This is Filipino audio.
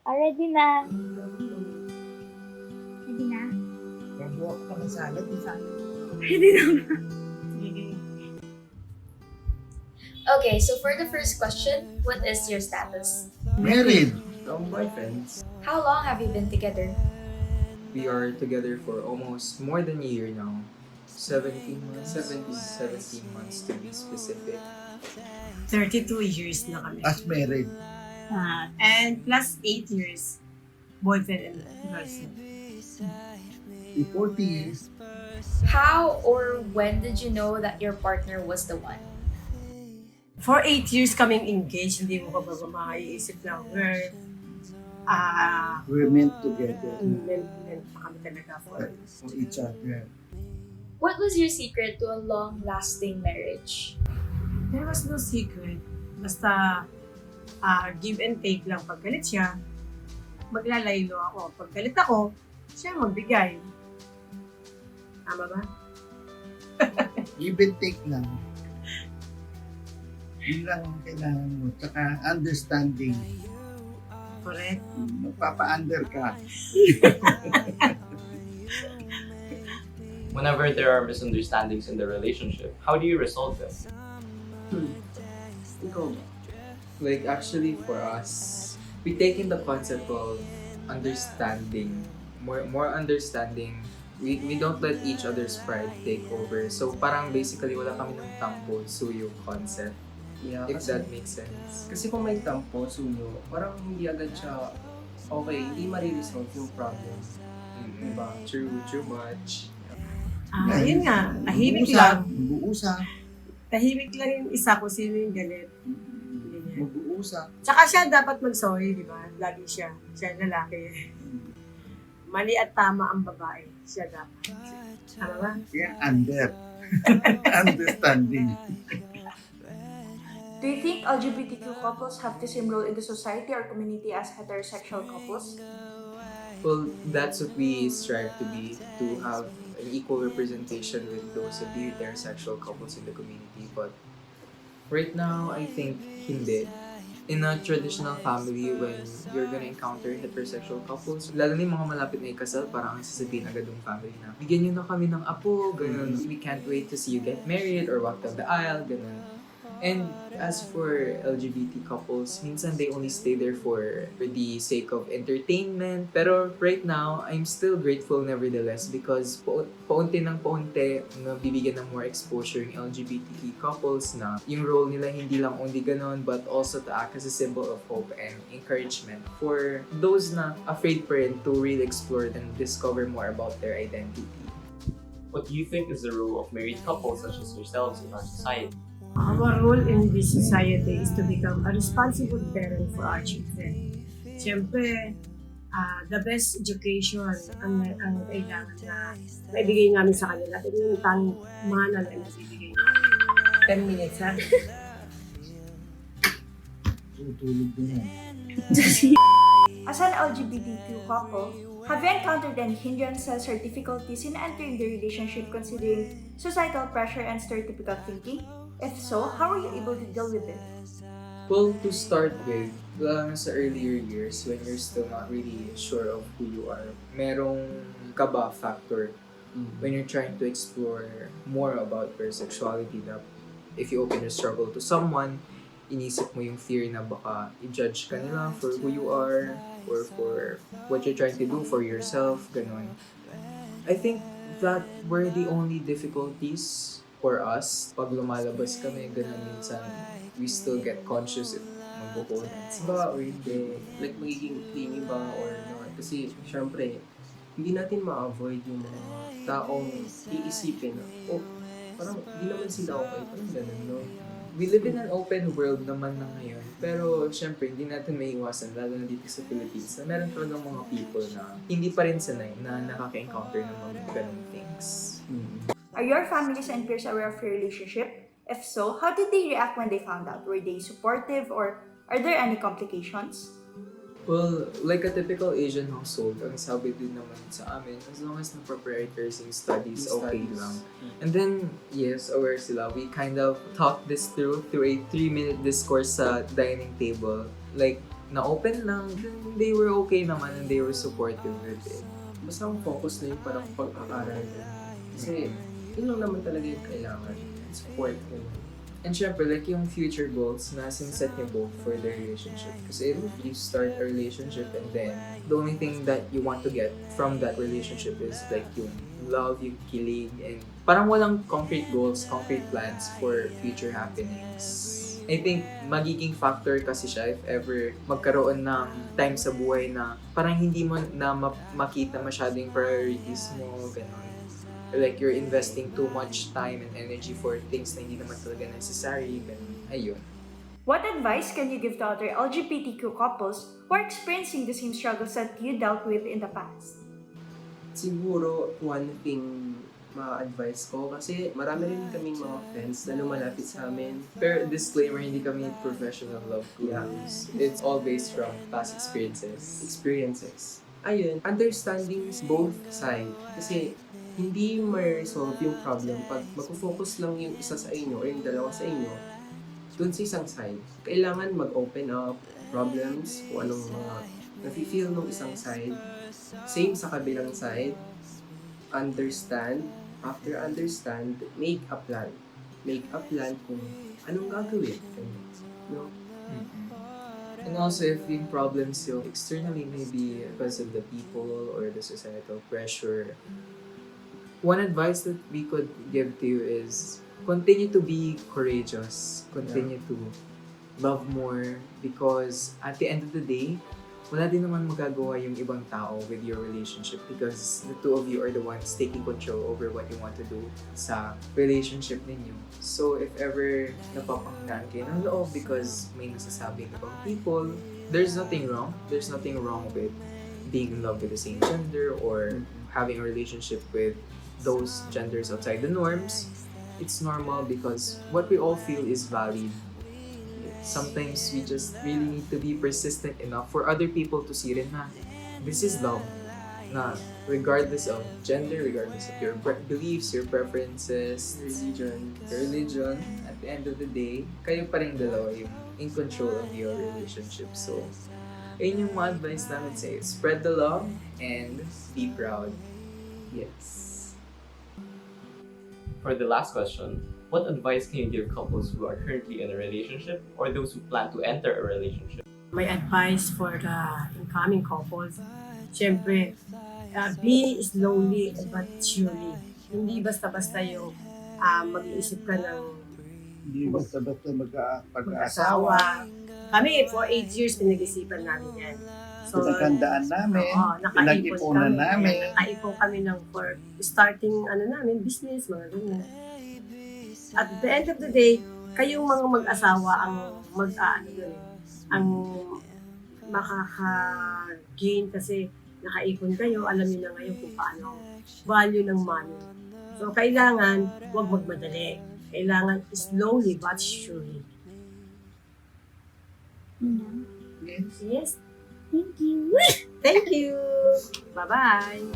Ready na. Ready na? Mabuha ko pa ng salad. Ready na ba? Okay, so for the first question, what is your status? Married. Boyfriends. How long have you been together? We are together for almost more than a year now. 17 months? 17 months to be specific. 32 years na kami. As married. And plus 8 years, boyfriend and girlfriend. 40 years. How or when did you know that your partner was the one? For 8 years kaming engaged, hindi mo pa ba maiisip na We're meant together meant pa kami talaga for for each other. What was your secret to a long-lasting marriage? There was no secret. Basta give and take lang. Pag galit siya, maglalaylo ako. Pag galit ako, siya magbigay. Tama ba? Give and take lang. Yun lang ang kailangan mo. Tsaka understanding. Correct. Magpapa-under ka. Whenever there are misunderstandings in the relationship, how do you resolve them? Ikaw ba? Like actually for us, we take in the concept of understanding, more understanding. We don't let each other's pride take over. So parang basically wala kami ng tampo, suyo concept. Yeah, If kasi, that makes sense. kasi kung may tampo, suyo, parang hindi agad siya, okay, hindi mariresolve yung problem. Diba? True much. Yun nga. Tahimik Mag-uusap. lang. Mag-uusap. Tahimik lang yung isa kung sino yung galit. Hindi niya. Mag-uusap. Tsaka siya dapat mag-sorry, di ba? Lagi siya. Siya lalaki. Mali at tama ang babae. Siya dapat. Tama ba? Kaya understanding. Do you think LGBTQ couples have the same role in the society or community as heterosexual couples? Well, that's what we strive to be, to have an equal representation with those of the heterosexual couples in the community. But right now, I think hindi. In a traditional family, when you're gonna encounter heterosexual couples, lalo na yung mga malapit na ikasal, parang ang sasabihin agad ng family na, bigyan nyo na kami ng apo, ganun. We can't wait to see you get married or walk down the aisle, ganun. And as for LGBT couples, minsan they only stay there for the sake of entertainment. Pero right now, I'm still grateful nevertheless because paunti ng paunti na bibigyan ng more exposure yung LGBT couples na yung role nila hindi lang only ganon but also to act as a symbol of hope and encouragement for those na afraid pa rin to really explore and discover more about their identity. What do you think is the role of married couples such as yourselves in our society? Our role in this society is to become a responsible parent for our children. Siyempre, the best education ang kailangan na maibigay namin sa kanila. Ito yung tanging mahal na nabibigay namin. 10 minutes, ha? Tutulog din yan. As an LGBTQ couple, have you encountered any hindrances or difficulties in entering the relationship considering societal pressure and stereotypical thinking? If so, how are you able to deal with it? Well, to start with, lalo na sa earlier years when you're still not really sure of who you are, merong kaba factor when you're trying to explore more about your sexuality na if you open your struggle to someone, inisip mo yung fear na baka i-judge ka nila for who you are or for what you're trying to do for yourself, ganun. I think that were the only difficulties for us. Pag lumalabas kami, ganun minsan, we still get conscious if magbukunats ba or hindi. Like, magiging clingy ba or not? Kasi, syempre, hindi natin ma-avoid yung mga taong iisipin na, oh, parang hindi naman sila okay. Parang ganun, no? We live in an open world naman na ngayon. Pero syempre, hindi natin may iwasan, lalo na dito sa Philippines, na meron talagang mga people na hindi pa rin sanay na nakaka-encounter ng mga ganung things. Are your families and peers aware of your relationship? If so, how did they react when they found out? Were they supportive or are there any complications? Well, like a typical Asian household, ang sabi din naman sa amin, as long as na-prioritizing yung studies, okay lang. And then, yes, aware sila. We kind of talked this through a 3-minute discourse sa dining table. Like, na-open lang, they were okay naman and they were supportive with it. Basta ang focus na yung parang pag-aaral. Kasi, yun lang naman talaga yung kailangan. Support. And syempre, like yung future goals na siniset niyo both for the relationship. Kasi if you start a relationship and then the only thing that you want to get from that relationship is like yung love, yung kilig, and parang walang concrete goals, concrete plans for future happenings. I think magiging factor kasi siya if ever magkaroon ng time sa buhay na parang hindi mo na makita masyado yung priorities mo, gano'n. Like you're investing too much time and energy for things na hindi naman talaga necessary, gano'n. Ayun. What advice can you give to other LGBTQ couples who are experiencing the same struggles that you dealt with in the past? Siguro, one thing ma-advise ko kasi marami rin kaming mga friends na lumalapit sa amin. Pero disclaimer, hindi kami professional love gurus. It's all based from past experiences. Ayun, understanding both side. Kasi hindi ma-resolve yung problem pag mag-focus lang yung isa sa inyo o yung dalawa sa inyo dun sa isang side. Kailangan mag-open up problems kung anong mga nafe-feel ng isang side. Same sa kabilang side. Understand. After understand, make a plan. Make a plan kung anong gagawin. No? And also, if yung problems yung externally, maybe because of the people or the societal pressure, one advice that we could give to you is continue to be courageous. Continue to love more because at the end of the day, wala din naman magagawa yung ibang tao with your relationship because the two of you are the ones taking control over what you want to do sa relationship ninyo. So if ever napapanghinaan kayo ng loob because may nasasabing ibang people, there's nothing wrong. There's nothing wrong with being in love with the same gender or having a relationship with those genders outside the norms. It's normal because what we all feel is valid. Sometimes we just really need to be persistent enough for other people to see rin na this is love. Na regardless of gender, regardless of your beliefs, your preferences, religion, at the end of the day, kayo pa rin dalawa yung in control of your relationship. So, ayun yung mga advice namin sa'yo. Spread the love and be proud. Yes. For the last question, what advice can you give couples who are currently in a relationship or those who plan to enter a relationship? My advice for the incoming couples, syempre, be slowly but surely. Hindi basta-basta yung mag-iisip ka ng Hindi basta-basta mag-asawa. mag-asawa. Kami, for 8 years, pinag-isipan namin yan. So, Pinaghandaan namin, nakaipon pinag-ipunan kami. namin. Nakaipon kami ng for starting namin, business, mga ganyan. At the end of the day, kayong mga mag-asawa ang ang makaka-gain kasi nakaipon kayo, alam niyo na ngayon kung paano value ng money. So, kailangan huwag magmadali. Kailangan slowly but surely. Yes. Yes. Thank you. Thank you. Bye-bye.